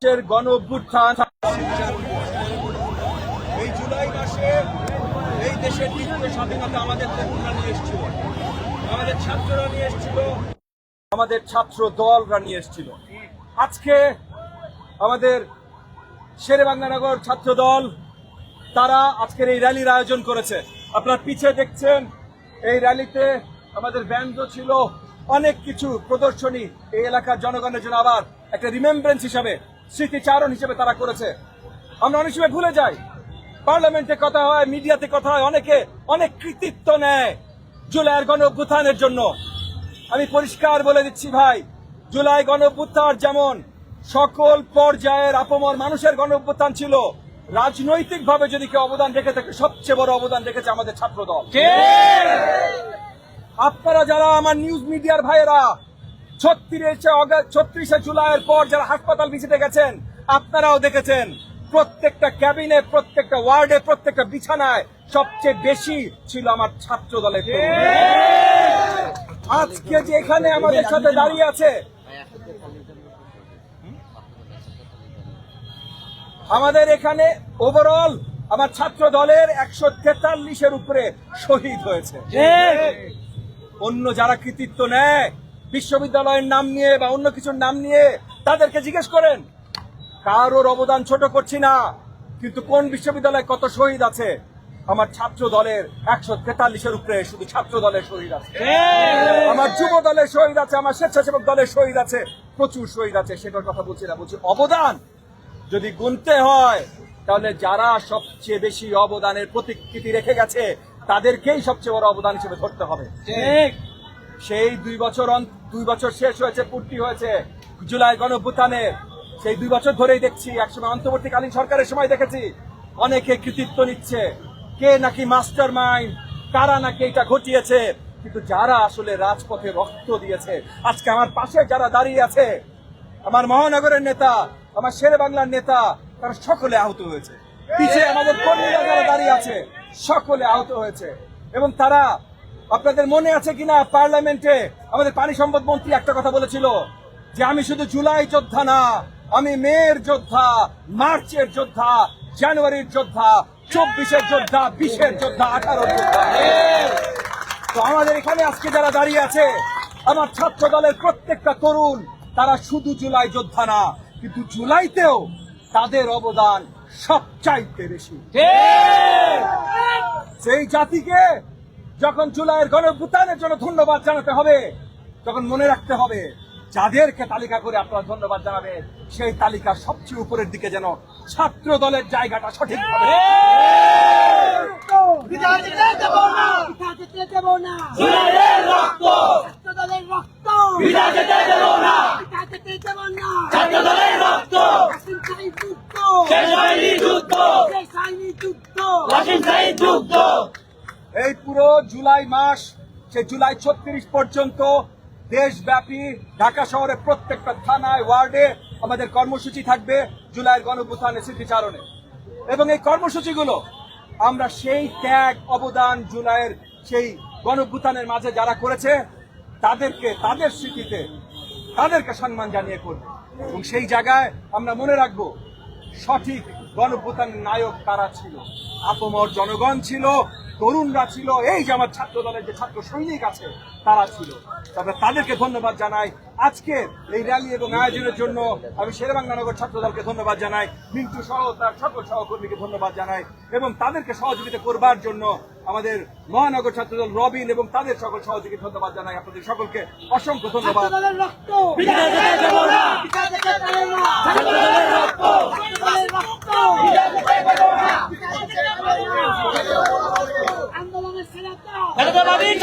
গণ অভ্যুত্থান এই জুলাই মাসে এই দেশের দ্বিতীয় স্বাধীনতা আমাদের তরুণরা নিয়ে এসেছিল, আমাদের ছাত্ররা নিয়ে এসেছিল, আমাদের ছাত্র দলরা নিয়ে এসেছিল। আজকে আমাদের শেরেবাংলানগর ছাত্র দল তারা আজকের এই র্যালির আয়োজন করেছে। আপনার পিছিয়ে দেখছেন এই র্যালিতে আমাদের ব্যান্ডও ছিল, অনেক কিছু প্রদর্শনী এই এলাকার জনগণের জন্য আবার একটা রিমেম্বারেন্স হিসাবে, স্মৃতিচারণ হিসেবে তারা করেছে। আমরা অনেক সময় ভুলে যাই, পার্লামেন্টে কথা হয়, মিডিয়াতে কথা হয়, অনেকে অনেক কৃতিত্ব নেয় জুলাইয়ের গণ অভ্যুত্থানের জন্য। আমি পরিষ্কার বলে দিচ্ছি ভাই, জুলাই গণ অভ্যুত্থান যেমন সকল পর্যায়ের আপামর মানুষের গণ অভ্যুত্থান ছিল, রাজনৈতিক ভাবে যদি কেউ অবদান রেখে থাকে সবচেয়ে বড় অবদান রেখেছে আমাদের ছাত্র দল। আপনারা যারা আমার নিউজ মিডিয়ার ভাইয়েরা 36শে জুলাইয়ের পর যারা হাসপাতাল ভিজিটে গেছেন, আপনারাও দেখেছেন প্রত্যেকটা ক্যাবিনে, প্রত্যেকটা ওয়ার্ডে, প্রত্যেকটা বিছানায় সবচেয়ে বেশি ছিল আমার ছাত্র দলের। আজকে যে এখানে আমাদের সাথে দাঁড়িয়ে আছে, আমাদের এখানে ওভারঅল আমার ছাত্র দলের 143-এর উপরে শহীদ হয়েছে। অন্য যারা কৃতিত্ব নেয় বিশ্ববিদ্যালয়ের নাম নিয়ে বা অন্য কিছুর নাম নিয়ে, তাদেরকে জিজ্ঞেস করেন। কারোর অবদান ছোট করছি না, কিন্তু কোন বিশ্ববিদ্যালয়ে কত শহীদ আছে? আমার ছাত্র দলের 143-এর উপরে শুধু ছাত্র দলের শহীদ আছে, আমার যুব দলের শহীদ আছে, আমার স্বেচ্ছাসেবক দলের শহীদ আছে, প্রচুর শহীদ আছে। সেটার কথা বলছি না, বলছি অবদান যদি গুনতে হয় তাহলে যারা সবচেয়ে বেশি অবদানের প্রতিকৃতি রেখে গেছে তাদেরকেই সবচেয়ে বড় অবদান হিসেবে ধরতে হবে। সেই 2 বছর শেষ হয়েছে, পূর্তি হয়েছে জুলাই গণ অভ্যুত্থানের। সেই 2 বছর ধরেই দেখছি, একসময় অন্তর্বর্তীকালীন সরকারের সময় দেখেছি অনেকে কৃতিত্ব নিচ্ছে, কে নাকি মাস্টার মাইন্ড, কারা নাকি এটা ঘটিয়েছে। কিন্তু যারা আসলে রাজপথে রক্ত দিয়েছে, আজকে আমার পাশে যারা দাঁড়িয়ে আছে, আমার মহানগরের নেতা, আমার শেরেবাংলার নেতা, তারা সকলে আহত হয়েছে। পিছিয়ে আমাদের কর্মীরা যারা দাঁড়িয়ে আছে সকলে আহত হয়েছে। এবং তারা, আপনাদের মনে আছে কিনা, পার্লামেন্টে আমাদের পানি সম্পদ মন্ত্রী একটা কথা বলেছিল যে আমি শুধু জুলাই যোদ্ধা না, আমি মের যোদ্ধা, মার্চের যোদ্ধা, জানুয়ারির যোদ্ধা, 24-এর যোদ্ধা, 20-এর যোদ্ধা, 18-র যোদ্ধা। তো আমাদের এখানে আজকে যারা দাঁড়িয়ে আছে, আমার ছাত্র দলের প্রত্যেকটা তরুণ, তারা শুধু জুলাই যোদ্ধা না, কিন্তু জুলাইতেও তাদের অবদান সবচাইতে বেশি। সেই জাতিকে যখন জুলাইয়ের গণ অভ্যুত্থানের জন্য ধন্যবাদ জানাতে হবে, তখন মনে রাখতে হবে যাদেরকে তালিকা করে আপনারা ধন্যবাদ জানাবেন, সেই তালিকার সবচেয়ে উপরের দিকে যেন ছাত্র দলের জায়গাটা সঠিক হবে। এই পুরো জুলাই মাস, সে জুলাই 36 পর্যন্ত দেশব্যাপী ঢাকা শহরের প্রত্যেকটা থানায়, ওয়ার্ডে আমাদের কর্মসূচি থাকবে জুলাইয়ের গণ অভ্যুত্থানের স্মৃতিচারণে। এবং এই কর্মসূচিগুলো আমরা সেই ত্যাগ, অবদান জুলাইয়ের সেই গণ অভ্যুত্থানের মাঝে যারা করেছে তাদেরকে, তাদের স্মৃতিতে তাদেরকে সম্মান জানিয়ে করব। এবং সেই জায়গায় আমরা মনে রাখবো সঠিক গণ অভ্যুত্থানের নায়ক কারা ছিল। আপামর জনগণ ছিল, তরুণরা ছিল, এই যে আমার ছাত্র দলের যে ছাত্র সৈনিক আছে তারা ছিল। তবে তাদেরকে ধন্যবাদ জানাই। আজকে এই র্যালি এবং আয়োজনের জন্য আমি শেরেবাংলানগর ছাত্র দলকে ধন্যবাদ জানাই, মিন্টু সহ তার সকল সহকর্মীকে ধন্যবাদ জানাই, এবং তাদেরকে সহযোগিতা করবার জন্য আমাদের মহানগর ছাত্র দল রবিন এবং তাদের সকল সহযোগীকে ধন্যবাদ জানাই। আপনাদের সকলকে অসংখ্য ধন্যবাদ। আন্দোলনের